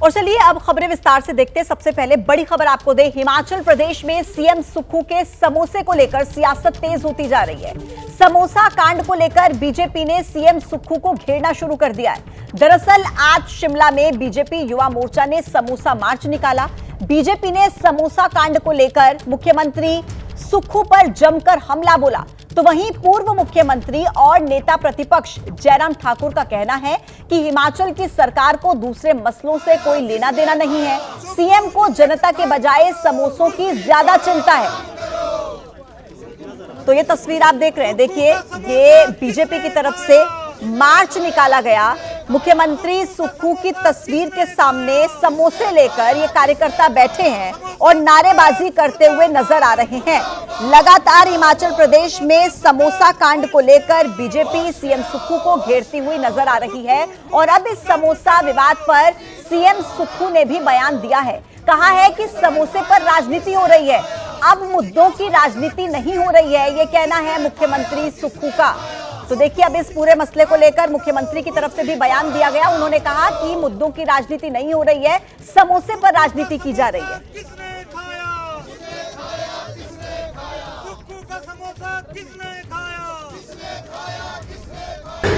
और चलिए अब खबरें विस्तार से देखते हैं। सबसे पहले बड़ी खबर आपको दे, हिमाचल प्रदेश में सीएम सुक्खू के समोसे को लेकर सियासत तेज होती जा रही है। समोसा कांड को लेकर बीजेपी ने सीएम सुक्खू को घेरना शुरू कर दिया है। दरअसल आज शिमला में बीजेपी युवा मोर्चा ने समोसा मार्च निकाला। बीजेपी ने समोसा कांड को लेकर मुख्यमंत्री सुक्खू पर जमकर हमला बोला, तो वहीं पूर्व मुख्यमंत्री और नेता प्रतिपक्ष जयराम ठाकुर का कहना है कि हिमाचल की सरकार को दूसरे मसलों से कोई लेना देना नहीं है, सीएम को जनता के बजाय समोसों की ज्यादा चिंता है। तो ये तस्वीर आप देख रहे हैं, देखिए ये बीजेपी की तरफ से मार्च निकाला गया। मुख्यमंत्री सुक्खू की तस्वीर के सामने समोसे लेकर ये कार्यकर्ता बैठे हैं और नारेबाजी करते हुए नजर आ रहे हैं। लगातार हिमाचल प्रदेश में समोसा कांड को लेकर बीजेपी सीएम सुक्खू को घेरती हुई नजर आ रही है और अब इस समोसा विवाद पर सीएम सुक्खू ने भी बयान दिया है। कहा है कि समोसे पर राजनीति हो रही है, अब मुद्दों की राजनीति नहीं हो रही है, ये कहना है मुख्यमंत्री सुक्खू का। तो देखिए अब इस पूरे मसले को लेकर मुख्यमंत्री की तरफ से भी बयान दिया गया। उन्होंने कहा कि मुद्दों की राजनीति नहीं हो रही है, समोसे पर राजनीति की जा रही है।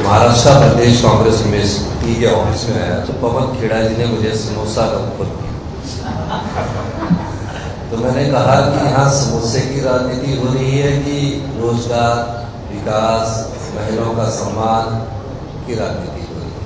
महाराष्ट्र प्रदेश कांग्रेस कमेटी के ऑफिस में आया तो पवन खेड़ा जी ने मुझे समोसा का ऑफर किया। तो मैंने कहा कि यहाँ समोसे की राजनीति हो रही है कि रोजगार, विकास, महिलाओं का सम्मान की राजनीति हो रही है।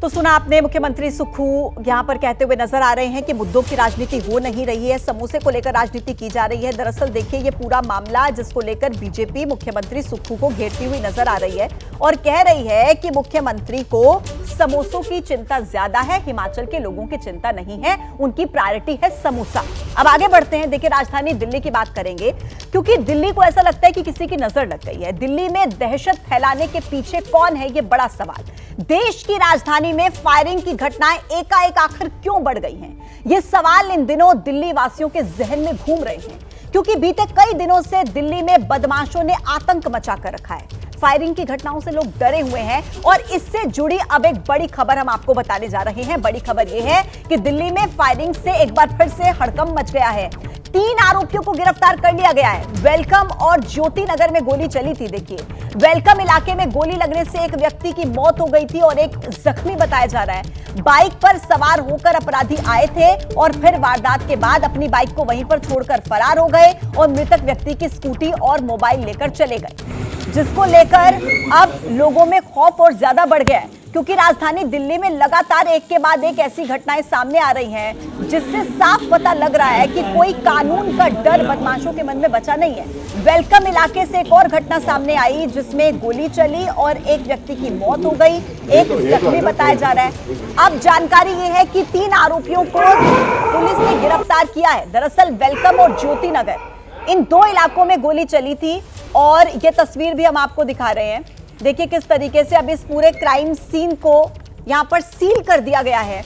तो सुना आपने, मुख्यमंत्री सुक्खू यहां पर कहते हुए नजर आ रहे हैं कि मुद्दों की राजनीति हो नहीं रही है, समोसे को लेकर राजनीति की जा रही है। दरअसल देखिए ये पूरा मामला जिसको लेकर बीजेपी मुख्यमंत्री सुक्खू को घेरती हुई नजर आ रही है और कह रही है कि मुख्यमंत्री को समोसों की चिंता ज्यादा है, हिमाचल के लोगों की चिंता नहीं है, उनकी प्रायोरिटी है समोसा। अब आगे बढ़ते हैं, देखिए राजधानी दिल्ली की बात करेंगे क्योंकि दिल्ली को ऐसा लगता है कि किसी की नजर लग गई है। दिल्ली में दहशत फैलाने के पीछे कौन है, ये बड़ा सवाल। देश की राजधानी में फायरिंग की घटनाएं एकाएक आखिर क्यों बढ़ गई हैं? ये सवाल इन दिनों दिल्ली वासियों के जहन में घूम रहे हैं क्योंकि बीते कई दिनों से दिल्ली में बदमाशों ने आतंक मचा कर रखा है। फायरिंग की घटनाओं से लोग डरे हुए हैं और इससे जुड़ी अब एक बड़ी खबर हम आपको बताने जा रहे हैं। बड़ी खबर यह है कि दिल्ली में फायरिंग से एक बार फिर से हड़कंप मच गया है। 3 आरोपियों को गिरफ्तार कर लिया गया है। वेलकम और ज्योति नगर में गोली चली थी। देखिए वेलकम इलाके में गोली लगने से एक व्यक्ति की मौत हो गई थी और एक जख्मी बताया जा रहा है। बाइक पर सवार होकर अपराधी आए थे और फिर वारदात के बाद अपनी बाइक को वहीं पर छोड़कर फरार हो गए और मृतक व्यक्ति की स्कूटी और मोबाइल लेकर चले गए, जिसको लेकर अब लोगों में खौफ और ज्यादा बढ़ गया है क्योंकि राजधानी दिल्ली में लगातार एक के बाद एक ऐसी घटनाएं सामने आ रही हैं जिससे साफ पता लग रहा है कि कोई कानून का डर बदमाशों के मन में बचा नहीं है। वेलकम इलाके से एक और घटना सामने आई जिसमें गोली चली और एक व्यक्ति की मौत हो गई, एक जख्मी बताया जा रहा है। अब जानकारी यह है कि 3 आरोपियों को पुलिस ने गिरफ्तार किया है। दरअसल वेलकम और ज्योति नगर इन 2 इलाकों में गोली चली थी और ये तस्वीर भी हम आपको दिखा रहे हैं। देखिए किस तरीके से अब इस पूरे क्राइम सीन को यहां पर सील कर दिया गया है।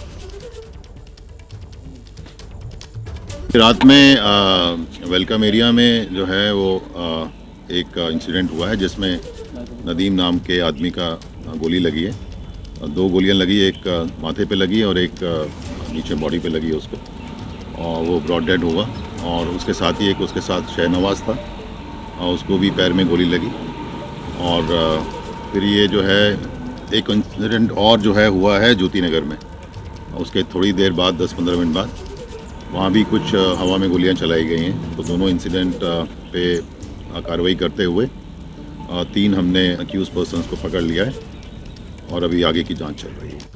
रात में वेलकम एरिया में जो है वो एक इंसिडेंट हुआ है जिसमें नदीम नाम के आदमी का गोली लगी है। 2 गोलियां लगी, एक माथे पे लगी और एक नीचे बॉडी पे लगी है उसको, और वो ब्रॉड डेड हुआ। और उसके साथ ही एक उसके साथ शहनवाज था और उसको भी पैर में गोली लगी। और फिर ये जो है एक इंसिडेंट और जो है हुआ है ज्योति नगर में, उसके थोड़ी देर बाद 10-15 मिनट बाद वहाँ भी कुछ हवा में गोलियां चलाई गई हैं। तो दोनों इंसिडेंट पे कार्रवाई करते हुए 3 हमने अक्यूज पर्सन्स को पकड़ लिया है और अभी आगे की जांच चल रही है।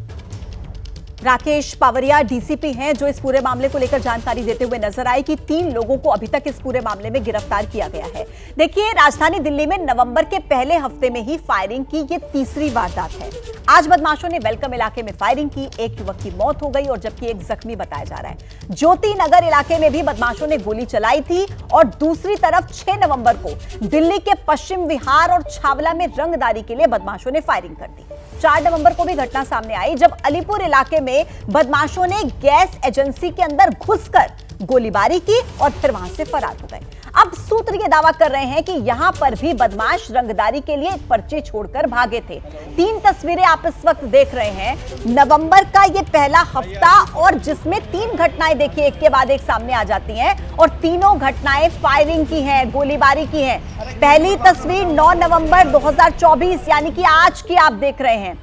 राकेश पावरिया डीसीपी हैं जो इस पूरे मामले को लेकर जानकारी देते हुए नजर आए कि 3 लोगों को अभी तक इस पूरे मामले में गिरफ्तार किया गया है। देखिए राजधानी दिल्ली में नवंबर के पहले हफ्ते में ही फायरिंग की ये तीसरी वारदात है। आज बदमाशों ने वेलकम इलाके में फायरिंग की, एक युवक की मौत हो गई और जबकि एक जख्मी बताया जा रहा है। ज्योति नगर इलाके में भी बदमाशों ने गोली चलाई थी और दूसरी तरफ 6 नवंबर को दिल्ली के पश्चिम विहार और छावला में रंगदारी के लिए बदमाशों ने फायरिंग कर दी। 4 नवंबर को भी घटना सामने आई जब अलीपुर इलाके में बदमाशों ने गैस एजेंसी के अंदर घुसकर गोलीबारी की और फिर वहां से फरार हो गए। अब सूत्र ये दावा कर रहे हैं कि यहां पर भी बदमाश रंगदारी के लिए एक पर्ची छोड़कर भागे थे। 3 तस्वीरें आप इस वक्त देख रहे हैं, नवंबर का ये पहला हफ्ता, और जिसमें 3 घटनाएं देखिए एक के बाद एक सामने आ जाती हैं, और तीनों घटनाएं फायरिंग की हैं, गोलीबारी की हैं। पहली तस्वीर 9 नवंबर 2024 यानी कि आज की आप देख रहे हैं,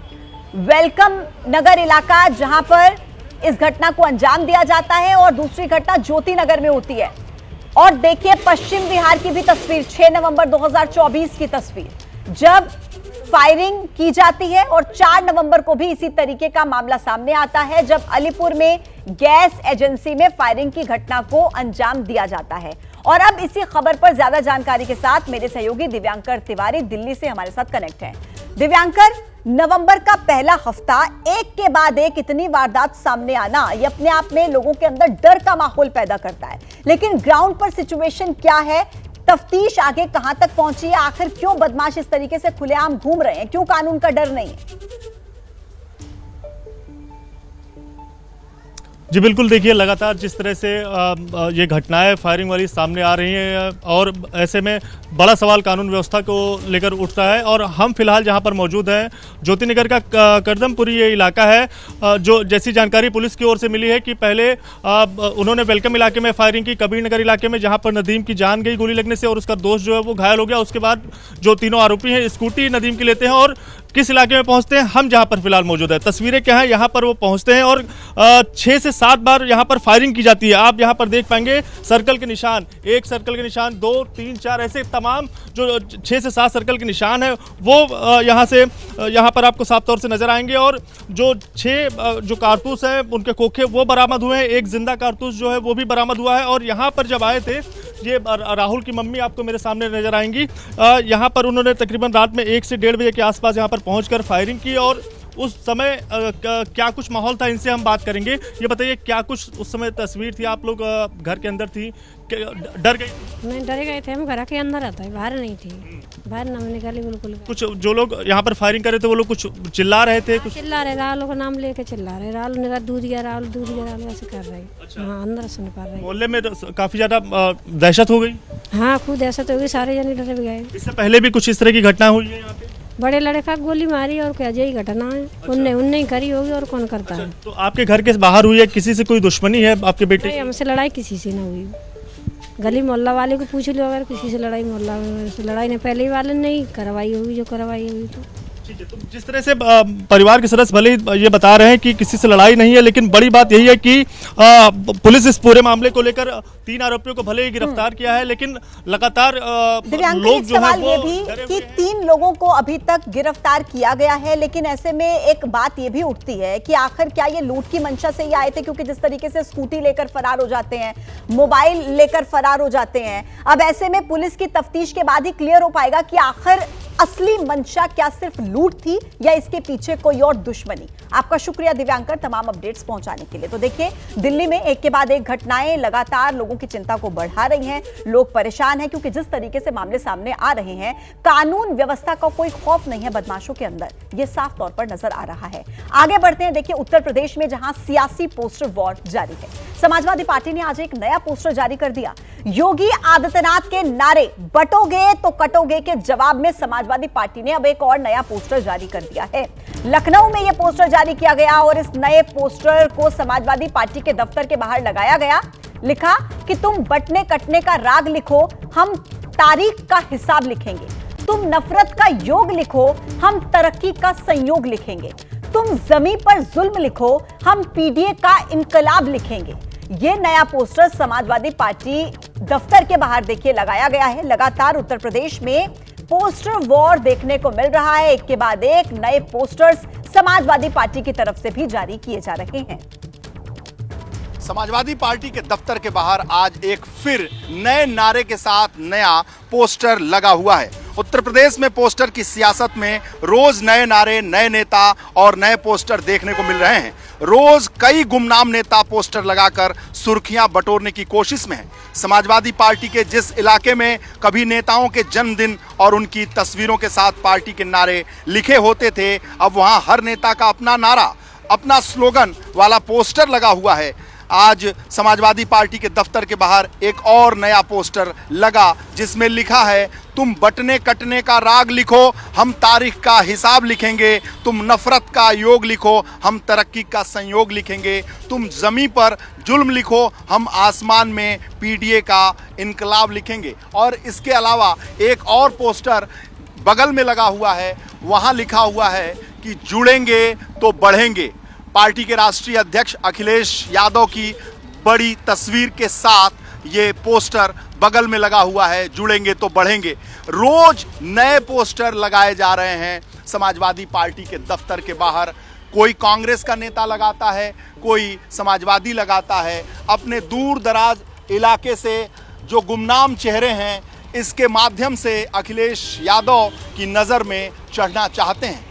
वेलकम नगर इलाका जहां पर इस घटना को अंजाम दिया जाता है, और दूसरी घटना ज्योति नगर में होती है। और देखिए पश्चिम बिहार की भी तस्वीर, 6 नवंबर 2024 की तस्वीर, जब फायरिंग की जाती है, और 4 नवंबर को भी इसी तरीके का मामला सामने आता है, जब अलीपुर में गैस एजेंसी में फायरिंग की घटना को अंजाम दिया जाता है। और अब इसी खबर पर ज्यादा जानकारी के साथ मेरे सहयोगी दिव्यांकर तिवारी दिल्ली से हमारे साथ कनेक्ट हैं। दिव्यांकर, नवंबर का पहला हफ्ता, एक के बाद एक इतनी वारदात सामने आना, ये अपने आप में लोगों के अंदर डर का माहौल पैदा करता है, लेकिन ग्राउंड पर सिचुएशन क्या है? तफ्तीश आगे कहां तक पहुंची है? आखिर क्यों बदमाश इस तरीके से खुलेआम घूम रहे हैं? क्यों कानून का डर नहीं है? जी बिल्कुल, देखिए लगातार जिस तरह से ये घटनाएं फायरिंग वाली सामने आ रही हैं, और ऐसे में बड़ा सवाल कानून व्यवस्था को लेकर उठता है। और हम फिलहाल जहां पर मौजूद हैं, ज्योति नगर का करदमपुरी ये इलाका है, जो जैसी जानकारी पुलिस की ओर से मिली है कि पहले उन्होंने वेलकम इलाके में फायरिंग की, कबीर नगर इलाके में, जहाँ पर नदीम की जान गई गोली लगने से, और उसका दोस्त जो है वो घायल हो गया। उसके बाद जो तीनों आरोपी हैं स्कूटी नदीम की लेते हैं और किस इलाके में पहुंचते हैं, हम जहां पर फिलहाल मौजूद है, तस्वीरें क्या है, यहां पर वो पहुंचते हैं और 6 से 7 बार यहां पर फायरिंग की जाती है। आप यहां पर देख पाएंगे सर्कल के निशान, एक सर्कल के निशान, 2, 3, 4 ऐसे तमाम जो 6 से 7 सर्कल के निशान है वो यहां पर आपको साफ तौर से नजर आएंगे। और जो 6 जो कारतूस हैं उनके खोखे वो बरामद हुए हैं, एक जिंदा कारतूस जो है वो भी बरामद हुआ है। और यहाँ पर जब आए थे, ये राहुल की मम्मी आपको मेरे सामने नजर आएंगी, यहाँ पर उन्होंने तकरीबन रात में 1 से 1:30 बजे के आसपास यहाँ पर पहुंचकर फायरिंग की। और उस समय क्या कुछ माहौल था, इनसे हम बात करेंगे। ये बताइए क्या कुछ उस समय तस्वीर थी, आप लोग घर के अंदर थी, डर गई? नहीं डरे गए थे, हम घर के अंदर रहते हैं, बाहर नहीं थी, बाहर ना निकली बिल्कुल। कुछ जो लोग यहाँ पर फायरिंग कर रहे थे वो लोग कुछ चिल्ला रहे थे, कुछ चिल्ला रहे, राहुल का नाम लेके चिल्ला रहे, राहुल ने दूध गया, राहुल दूध गया, राहुल ऐसे कर रहे। अच्छा। हाँ, अंदर सुन पा रहे। मोहल्ले में काफी ज्यादा दहशत हो गई? हाँ, खुद दहशत हो गई, सारे जने डरे भी गए। इससे पहले भी कुछ इस तरह की घटना हुई है यहाँ पे? बड़े लड़का गोली मारी और क्या यही घटना है। अच्छा। उनने ही करी होगी, और कौन करता है। तो आपके घर के बाहर हुई है, किसी से कोई दुश्मनी है आपके बेटे? नहीं, हमसे लड़ाई किसी से ना हुई। गली मोहल्ला वाले को पूछ लो, अगर किसी से लड़ाई, मोहल्ला में लड़ाई ने पहले वाले नहीं करवाई होगी, जो करवाई होगी। तो ठीक है, तो जिस तरह से परिवार के सदस्य भले ही ये बता रहे हैं कि किसी से लड़ाई नहीं है, लेकिन बड़ी बात यही है कि पुलिस इस पूरे मामले को लेकर 3 आरोपियों को भले ही गिरफ्तार किया है, लेकिन लगातार लोग जो है वो कि 3 लोगों को अभी तक गिरफ्तार किया गया है, लेकिन ऐसे में एक बात ये भी उठती है कि आखिर क्या ये लूट की मंशा से ही आए थे? क्योंकि जिस तरीके से स्कूटी लेकर फरार हो जाते हैं, मोबाइल लेकर फरार हो जाते हैं, अब ऐसे में पुलिस की तफ्तीश के बाद ही क्लियर हो पाएगा कि आखिर असली मंशा क्या सिर्फ लूट थी या इसके पीछे कोई और दुश्मनी। आपका शुक्रिया दिव्यांकर तमाम अपडेट्स पहुंचाने के लिए। तो देखिए, दिल्ली में एक के बाद एक घटनाएं लगातार लोगों की चिंता को बढ़ा रही हैं। लोग परेशान हैं क्योंकि जिस तरीके से मामले सामने आ रहे हैं, कानून व्यवस्था का कोई खौफ नहीं है बदमाशों के अंदर, यह साफ तौर पर नजर आ रहा है। आगे बढ़ते हैं, देखिए उत्तर प्रदेश में जहां सियासी पोस्टर वॉर जारी है, समाजवादी पार्टी ने आज एक नया पोस्टर जारी कर दिया। योगी आदित्यनाथ के नारे बटोगे तो कटोगे के जवाब में समाजवादी पार्टी ने अब एक और नया पोस्टर जारी कर दिया है। लखनऊ में यह पोस्टर जारी किया गया और इस नए पोस्टर को समाजवादी पार्टी के दफ्तर के बाहर लगाया गया। लिखा कि तुम बटने कटने का राग लिखो, हम तारीख का हिसाब लिखेंगे। तुम नफरत का योग लिखो, हम तरक्की का संयोग लिखेंगे। तुम जमीन पर जुल्म लिखो, हम पीडीए का इनकलाब लिखेंगे। ये नया पोस्टर समाजवादी पार्टी दफ्तर के बाहर देखिए लगाया गया है। लगातार उत्तर प्रदेश में पोस्टर वॉर देखने को मिल रहा है। एक के बाद एक नए पोस्टर्स समाजवादी पार्टी की तरफ से भी जारी किए जा रहे हैं। समाजवादी पार्टी के दफ्तर के बाहर आज एक फिर नए नारे के साथ नया पोस्टर लगा हुआ है। उत्तर प्रदेश में पोस्टर की सियासत में रोज नए नारे, नए नेता और नए पोस्टर देखने को मिल रहे हैं। रोज कई गुमनाम नेता पोस्टर लगाकर सुर्खियां बटोरने की कोशिश में हैं। समाजवादी पार्टी के जिस इलाके में कभी नेताओं के जन्मदिन और उनकी तस्वीरों के साथ पार्टी के नारे लिखे होते थे, अब वहां हर नेता का अपना नारा, अपना स्लोगन वाला पोस्टर लगा हुआ है। आज समाजवादी पार्टी के दफ्तर के बाहर एक और नया पोस्टर लगा जिसमें लिखा है, तुम बटने कटने का राग लिखो, हम तारीख का हिसाब लिखेंगे। तुम नफरत का योग लिखो, हम तरक्की का संयोग लिखेंगे। तुम जमीन पर जुल्म लिखो, हम आसमान में पीडीए का इनकलाब लिखेंगे। और इसके अलावा एक और पोस्टर बगल में लगा हुआ है, वहां लिखा हुआ है कि जुड़ेंगे तो बढ़ेंगे। पार्टी के राष्ट्रीय अध्यक्ष अखिलेश यादव की बड़ी तस्वीर के साथ ये पोस्टर बगल में लगा हुआ है, जुड़ेंगे तो बढ़ेंगे। रोज नए पोस्टर लगाए जा रहे हैं समाजवादी पार्टी के दफ्तर के बाहर। कोई कांग्रेस का नेता लगाता है, कोई समाजवादी लगाता है। अपने दूर दराज इलाके से जो गुमनाम चेहरे हैं, इसके माध्यम से अखिलेश यादव की नजर में चढ़ना चाहते हैं।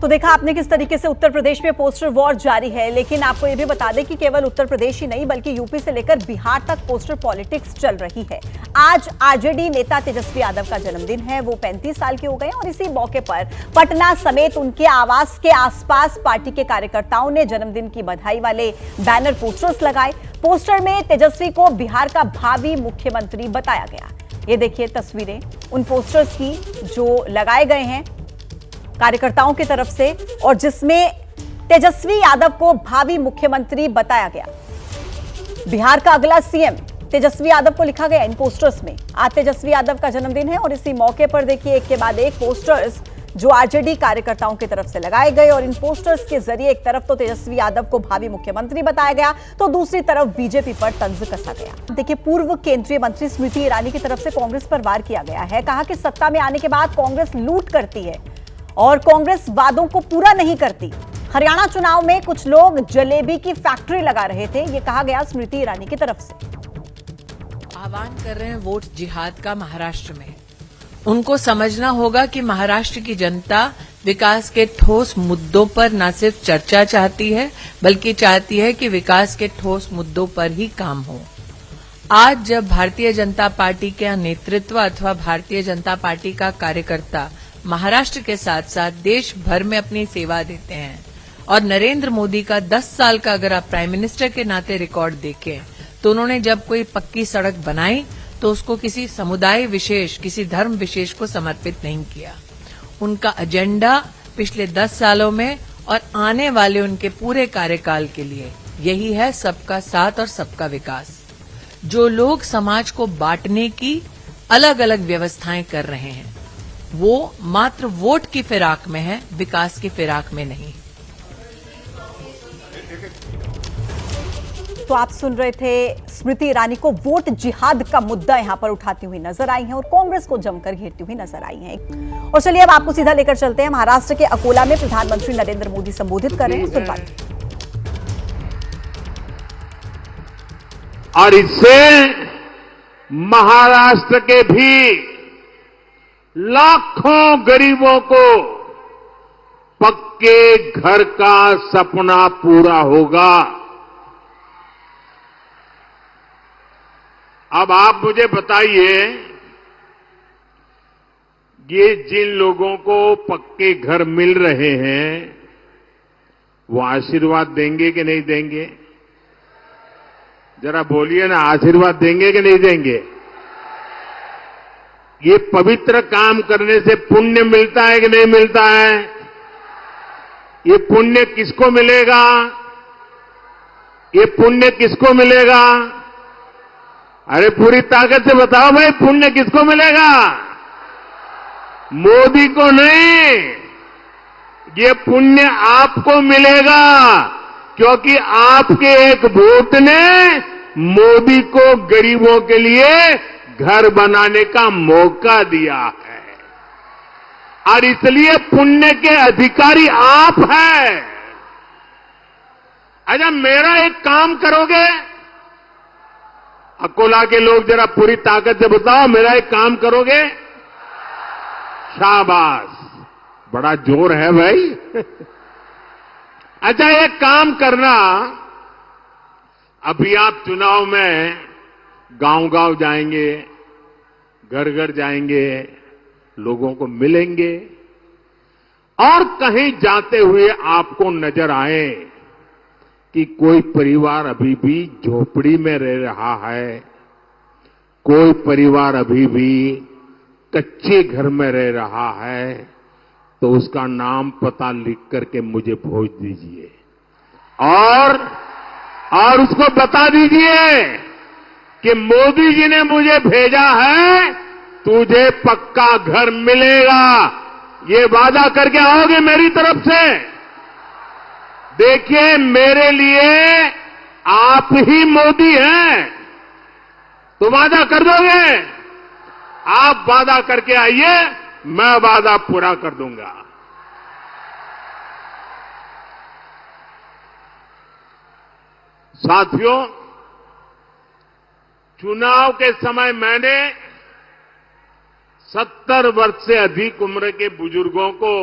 तो देखा आपने किस तरीके से उत्तर प्रदेश में पोस्टर वॉर जारी है। लेकिन आपको यह भी बता दें कि केवल उत्तर प्रदेश ही नहीं बल्कि यूपी से लेकर बिहार तक पोस्टर पॉलिटिक्स चल रही है। आज आरजेडी नेता तेजस्वी यादव का जन्मदिन है। वो 35 साल के हो गए और इसी मौके पर पटना समेत उनके आवास के आसपास पार्टी के कार्यकर्ताओं ने जन्मदिन की बधाई वाले बैनर पोस्टर्स लगाए। पोस्टर में तेजस्वी को बिहार का भावी मुख्यमंत्री बताया गया। ये देखिए तस्वीरें उन पोस्टर्स की जो लगाए गए हैं कार्यकर्ताओं की तरफ से और जिसमें तेजस्वी यादव को भावी मुख्यमंत्री बताया गया। बिहार का अगला सीएम तेजस्वी यादव को लिखा गया इन पोस्टर्स में। आज तेजस्वी यादव का जन्मदिन है और इसी मौके पर देखिए एक के बाद एक पोस्टर्स जो आरजेडी कार्यकर्ताओं की तरफ से लगाए गए और इन पोस्टर्स के जरिए एक तरफ तो तेजस्वी यादव को भावी मुख्यमंत्री बताया गया तो दूसरी तरफ बीजेपी पर तंज कसा गया। देखिए पूर्व केंद्रीय मंत्री स्मृति ईरानी की तरफ से कांग्रेस पर वार किया गया है। कहा कि सत्ता में आने के बाद कांग्रेस लूट करती है और कांग्रेस वादों को पूरा नहीं करती। हरियाणा चुनाव में कुछ लोग जलेबी की फैक्ट्री लगा रहे थे, ये कहा गया स्मृति ईरानी की तरफ से। आह्वान कर रहे हैं वोट जिहाद का महाराष्ट्र में। उनको समझना होगा कि महाराष्ट्र की जनता विकास के ठोस मुद्दों पर न सिर्फ चर्चा चाहती है बल्कि चाहती है कि विकास के ठोस मुद्दों पर ही काम हो। आज जब भारतीय जनता पार्टी का नेतृत्व अथवा भारतीय जनता पार्टी का कार्यकर्ता महाराष्ट्र के साथ साथ देश भर में अपनी सेवा देते हैं और नरेंद्र मोदी का 10 साल का अगर आप प्राइम मिनिस्टर के नाते रिकॉर्ड देखें तो उन्होंने जब कोई पक्की सड़क बनाई तो उसको किसी समुदाय विशेष, किसी धर्म विशेष को समर्पित नहीं किया। उनका एजेंडा पिछले 10 सालों में और आने वाले उनके पूरे कार्यकाल के लिए यही है सबका साथ और सबका विकास। जो लोग समाज को बांटने की अलग अलग व्यवस्थाएं कर रहे हैं वो मात्र वोट की फिराक में है, विकास की फिराक में नहीं। तो आप सुन रहे थे स्मृति ईरानी को वोट जिहाद का मुद्दा यहां पर उठाती हुई नजर आई हैं और कांग्रेस को जमकर घेरती हुई नजर आई हैं। और चलिए अब आपको सीधा लेकर चलते हैं महाराष्ट्र के अकोला में प्रधानमंत्री नरेंद्र मोदी संबोधित कर रहे हैं। सुन पाते और इससे महाराष्ट्र के भी लाखों गरीबों को पक्के घर का सपना पूरा होगा। अब आप मुझे बताइए, ये जिन लोगों को पक्के घर मिल रहे हैं वो आशीर्वाद देंगे कि नहीं देंगे? जरा बोलिए ना, आशीर्वाद देंगे कि नहीं देंगे? ये पवित्र काम करने से पुण्य मिलता है कि नहीं मिलता है? ये पुण्य किसको मिलेगा? ये पुण्य किसको मिलेगा? अरे पूरी ताकत से बताओ भाई, पुण्य किसको मिलेगा? मोदी को नहीं, ये पुण्य आपको मिलेगा क्योंकि आपके एक वोट ने मोदी को गरीबों के लिए घर बनाने का मौका दिया है और इसलिए पुण्य के अधिकारी आप हैं। अच्छा, मेरा एक काम करोगे? अकोला के लोग जरा पूरी ताकत से बताओ, मेरा एक काम करोगे? शाबाश, बड़ा जोर है भाई। अच्छा, एक काम करना, अभी आप चुनाव में गांव-गांव जाएंगे, घर-घर जाएंगे, लोगों को मिलेंगे और कहीं जाते हुए आपको नजर आए कि कोई परिवार अभी भी झोपड़ी में रह रहा है, कोई परिवार अभी भी कच्चे घर में रह रहा है, तो उसका नाम पता लिख करके मुझे भेज दीजिए और उसको बता दीजिए कि मोदी जी ने मुझे भेजा है, तुझे पक्का घर मिलेगा, ये वादा करके आओगे मेरी तरफ से। देखिए, मेरे लिए आप ही मोदी हैं, तो वादा कर दोगे? आप वादा करके आइए, मैं वादा पूरा कर दूंगा। साथियों, चुनाव के समय मैंने 70 वर्ष से अधिक उम्र के बुजुर्गों को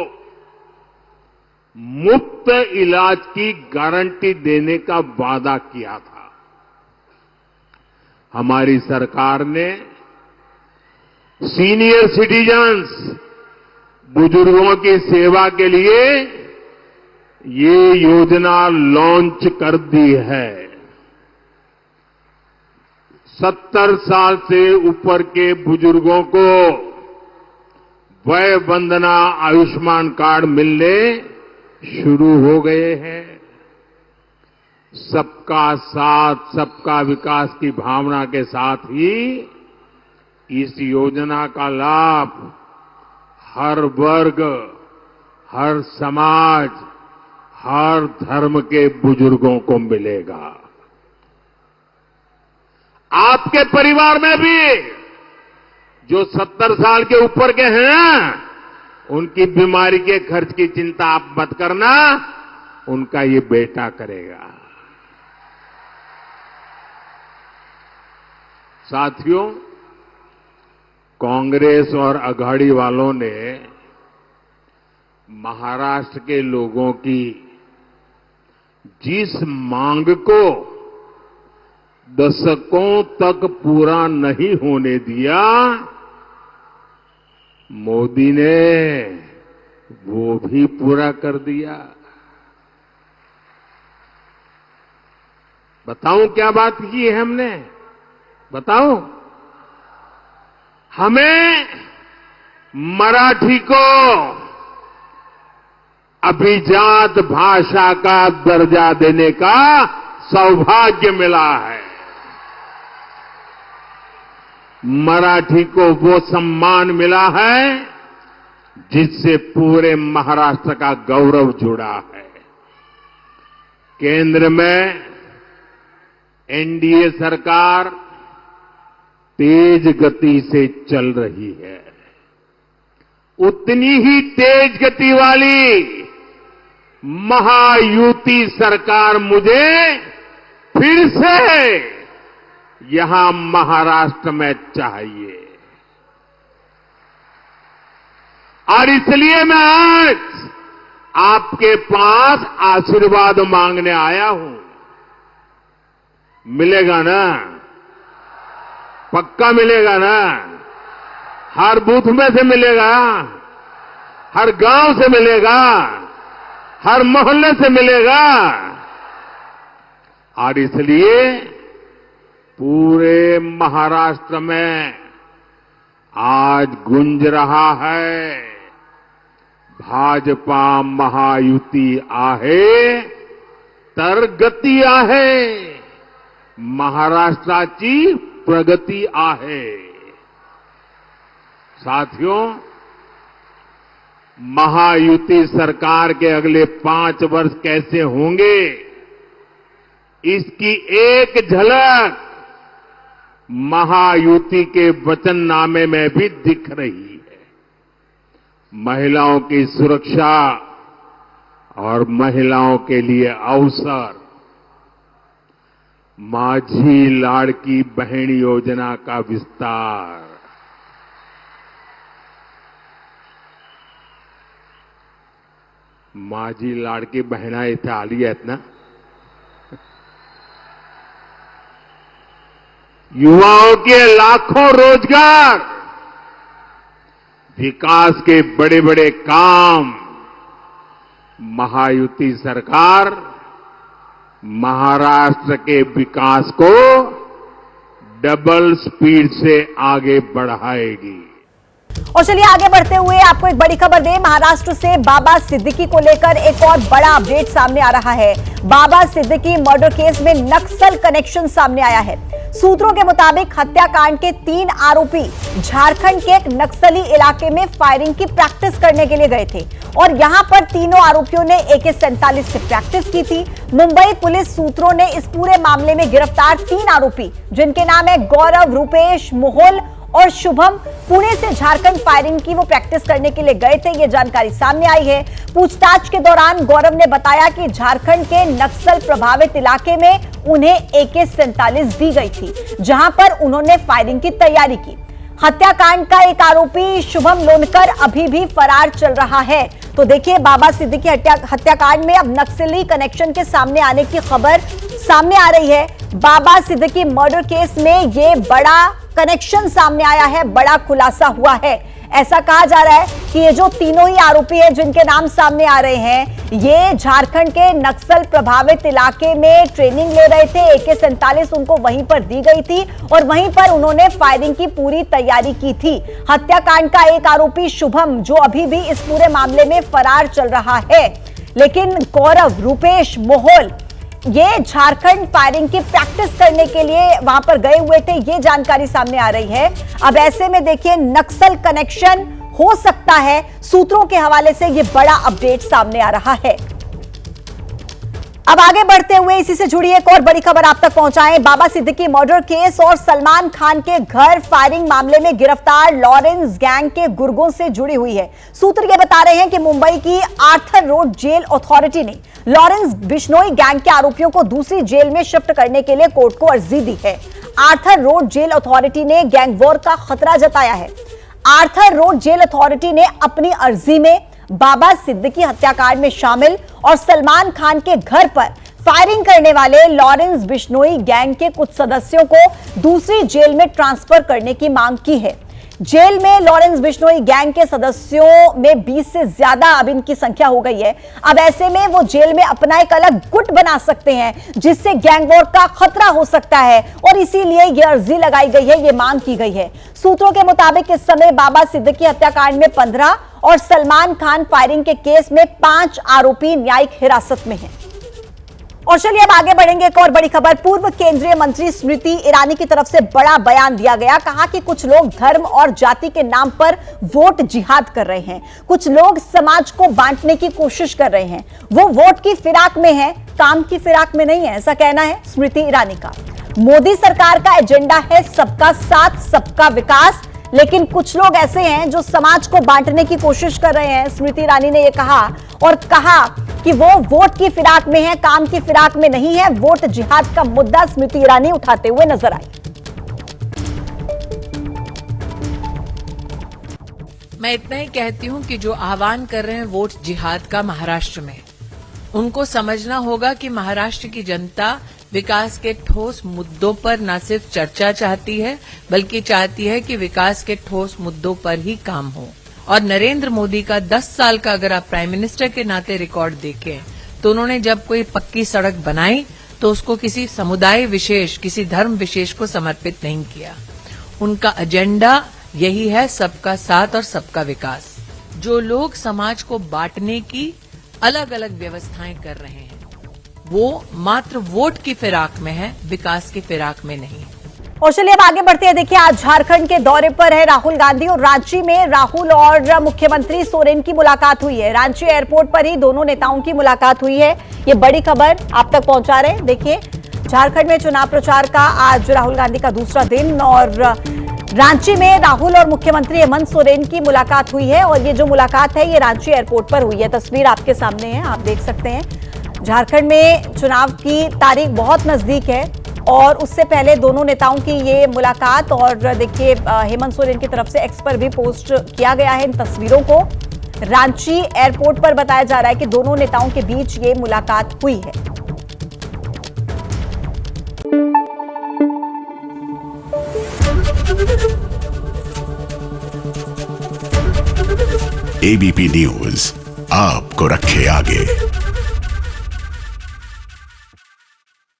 मुफ्त इलाज की गारंटी देने का वादा किया था। हमारी सरकार ने सीनियर सिटीजन्स, बुजुर्गों की सेवा के लिए ये योजना लॉन्च कर दी है। 70 साल से ऊपर के बुजुर्गों को वय वंदना आयुष्मान कार्ड मिलने शुरू हो गए हैं। सबका साथ, सबका विकास की भावना के साथ ही इस योजना का लाभ हर वर्ग, हर समाज, हर धर्म के बुजुर्गों को मिलेगा। आपके परिवार में भी जो 70 साल के ऊपर के हैं, उनकी बीमारी के खर्च की चिंता आप मत करना, उनका ये बेटा करेगा। साथियों, कांग्रेस और अघाड़ी वालों ने महाराष्ट्र के लोगों की जिस मांग को दशकों तक पूरा नहीं होने दिया, मोदी ने वो भी पूरा कर दिया। बताऊं क्या बात की है हमने? बताऊं? हमें मराठी को अभिजात भाषा का दर्जा देने का सौभाग्य मिला है। मराठी को वो सम्मान मिला है जिससे पूरे महाराष्ट्र का गौरव जुड़ा है। केंद्र में एनडीए सरकार तेज गति से चल रही है। उतनी ही तेज गति वाली महायुति सरकार मुझे फिर से यहां महाराष्ट्र में चाहिए। और इसलिए मैं आज आपके पास आशीर्वाद मांगने आया हूं। मिलेगा ना? पक्का मिलेगा ना? हर बूथ में से मिलेगा, हर गांव से मिलेगा, हर मोहल्ले से मिलेगा। और इसलिए पूरे महाराष्ट्र में आज गूंज रहा है, भाजपा महायुति आहे तर गती आहे, महाराष्ट्राची प्रगति आहे। साथियों, महायुति सरकार के अगले 5 वर्ष कैसे होंगे, इसकी एक झलक महायुति के वचननामे में भी दिख रही है। महिलाओं की सुरक्षा और महिलाओं के लिए अवसर, माझी लाड़की बहन योजना का विस्तार, माझी लाड़की बहना इथे आली आहेत ना, युवाओं के लाखों रोजगार, विकास के बड़े बड़े काम, महायुति सरकार महाराष्ट्र के विकास को डबल स्पीड से आगे बढ़ाएगी। और चलिए आगे बढ़ते हुए आपको एक बड़ी खबर दें। महाराष्ट्र से बाबा सिद्दीकी को लेकर एक और बड़ा अपडेट सामने आ रहा है। बाबा सिद्दीकी मर्डर केस में नक्सल कनेक्शन सामने आया है। सूत्रों के मुताबिक हत्याकांड के 3 आरोपी झारखंड के एक नक्सली इलाके में फायरिंग की प्रैक्टिस करने के लिए गए थे और यहां पर तीनों आरोपियों ने AK-47 से प्रैक्टिस की थी। मुंबई पुलिस सूत्रों ने इस पूरे मामले में गिरफ्तार 3 आरोपी, जिनके नाम है गौरव, रूपेश, मोहोल और शुभम, पुणे से झारखंड फायरिंग की वो प्रैक्टिस करने के लिए गए थे। ये जानकारी सामने आई है। पूछताछ के दौरान गौरव ने बताया कि झारखंड के नक्सल प्रभावित इलाके में उन्हें AK-47 दी गई थी, जहां पर उन्होंने फायरिंग की तैयारी की। हत्याकांड का एक आरोपी शुभम लोनकर अभी भी फरार चल रहा है। तो देखिए, बाबा सिद्दीकी हत्याकांड में अब नक्सली कनेक्शन के सामने आने की खबर सामने आ रही है। बाबा सिद्दीकी मर्डर केस में ये बड़ा कनेक्शन सामने आया है, बड़ा खुलासा हुआ है। ऐसा कहा जा रहा है कि ये जो तीनों ही आरोपी हैं जिनके नाम सामने आ रहे हैं, ये झारखंड के नक्सल प्रभावित इलाके में ट्रेनिंग ले रहे थे। AK-47 उनको वहीं पर दी गई थी और वहीं पर उन्होंने फायरिंग की पूरी तैयारी की थी। हत्याकांड का एक आरोपी शुभम, जो अभी भी इस पूरे मामले में फरार चल रहा है, लेकिन गौरव, रूपेश, मोहोल ये झारखंड फायरिंग की प्रैक्टिस करने के लिए वहां पर गए हुए थे। ये जानकारी सामने आ रही है। अब ऐसे में देखिए, नक्सल कनेक्शन हो सकता है। सूत्रों के हवाले से ये बड़ा अपडेट सामने आ रहा है। अब आगे बढ़ते हुए इसी से जुड़ी एक और बड़ी खबर आप तक पहुंचाएं। बाबा सिद्दीकी मर्डर केस और सलमान खान के घर फायरिंग मामले में गिरफ्तार लॉरेंस गैंग के गुर्गों से जुड़ी हुई है। सूत्र ये बता रहे हैं कि मुंबई की आर्थर रोड जेल अथॉरिटी ने लॉरेंस बिश्नोई गैंग के आरोपियों को दूसरी जेल में शिफ्ट करने के लिए कोर्ट को अर्जी दी है। आर्थर रोड जेल अथॉरिटी ने गैंग वॉर का खतरा जताया है। आर्थर रोड जेल अथॉरिटी ने अपनी अर्जी में बाबा सिद्दीकी हत्याकांड में शामिल और सलमान खान के घर पर फायरिंग करने वाले लॉरेंस बिश्नोई गैंग के कुछ सदस्यों को दूसरी जेल में ट्रांसफर करने की मांग की है। जेल में लॉरेंस बिश्नोई गैंग के सदस्यों में 20 से ज्यादा अब इनकी संख्या हो गई है। अब ऐसे में वो जेल में अपना एक अलग गुट बना सकते हैं, जिससे गैंग वॉर का खतरा हो सकता है और इसीलिए यह अर्जी लगाई गई है, यह मांग की गई है। सूत्रों के मुताबिक इस समय बाबा सिद्दीकी हत्याकांड में 15 और सलमान खान फायरिंग के केस में 5 आरोपी न्यायिक हिरासत में हैं। और चलिए अब आगे बढ़ेंगे। एक और बड़ी खबर, पूर्व केंद्रीय मंत्री स्मृति ईरानी की तरफ से बड़ा बयान दिया गया। कहा कि कुछ लोग धर्म और जाति के नाम पर वोट जिहाद कर रहे हैं। कुछ लोग समाज को बांटने की कोशिश कर रहे हैं। वो वोट की फिराक में है, काम की फिराक में नहीं है, ऐसा कहना है स्मृति ईरानी का। मोदी सरकार का एजेंडा है सबका साथ, सबका विकास, लेकिन कुछ लोग ऐसे हैं जो समाज को बांटने की कोशिश कर रहे हैं। स्मृति ईरानी ने यह कहा और कहा कि वो वोट की फिराक में है, काम की फिराक में नहीं है। वोट जिहाद का मुद्दा स्मृति ईरानी उठाते हुए नजर आई। मैं इतना ही कहती हूं कि जो आह्वान कर रहे हैं वोट जिहाद का महाराष्ट्र में, उनको समझना होगा कि महाराष्ट्र की जनता विकास के ठोस मुद्दों पर न सिर्फ चर्चा चाहती है, बल्कि चाहती है कि विकास के ठोस मुद्दों पर ही काम हो। और नरेंद्र मोदी का 10 साल का अगर आप प्राइम मिनिस्टर के नाते रिकॉर्ड देखें, तो उन्होंने जब कोई पक्की सड़क बनाई तो उसको किसी समुदाय विशेष, किसी धर्म विशेष को समर्पित नहीं किया। उनका एजेंडा यही है, सबका साथ और सबका विकास। जो लोग समाज को बांटने की अलग अलग व्यवस्थाएं कर रहे हैं, वो मात्र वोट की फिराक में है, विकास की फिराक में नहीं। और चलिए अब आगे बढ़ते हैं। देखिए, आज झारखंड के दौरे पर है राहुल गांधी और रांची में राहुल और मुख्यमंत्री सोरेन की मुलाकात हुई है। रांची एयरपोर्ट पर ही दोनों नेताओं की मुलाकात हुई है। ये बड़ी खबर आप तक पहुंचा रहे हैं। देखिए, झारखंड में चुनाव प्रचार का आज राहुल गांधी का दूसरा दिन और रांची में राहुल और मुख्यमंत्री हेमंत सोरेन की मुलाकात हुई है और ये जो मुलाकात है ये रांची एयरपोर्ट पर हुई है। तस्वीर आपके सामने है, आप देख सकते हैं। झारखंड में चुनाव की तारीख बहुत नजदीक है और उससे पहले दोनों नेताओं की ये मुलाकात, और देखिए हेमंत सोरेन की तरफ से एक्स पर भी पोस्ट किया गया है इन तस्वीरों को। रांची एयरपोर्ट पर बताया जा रहा है कि दोनों नेताओं के बीच ये मुलाकात हुई है। ABP News, आपको रखे आगे।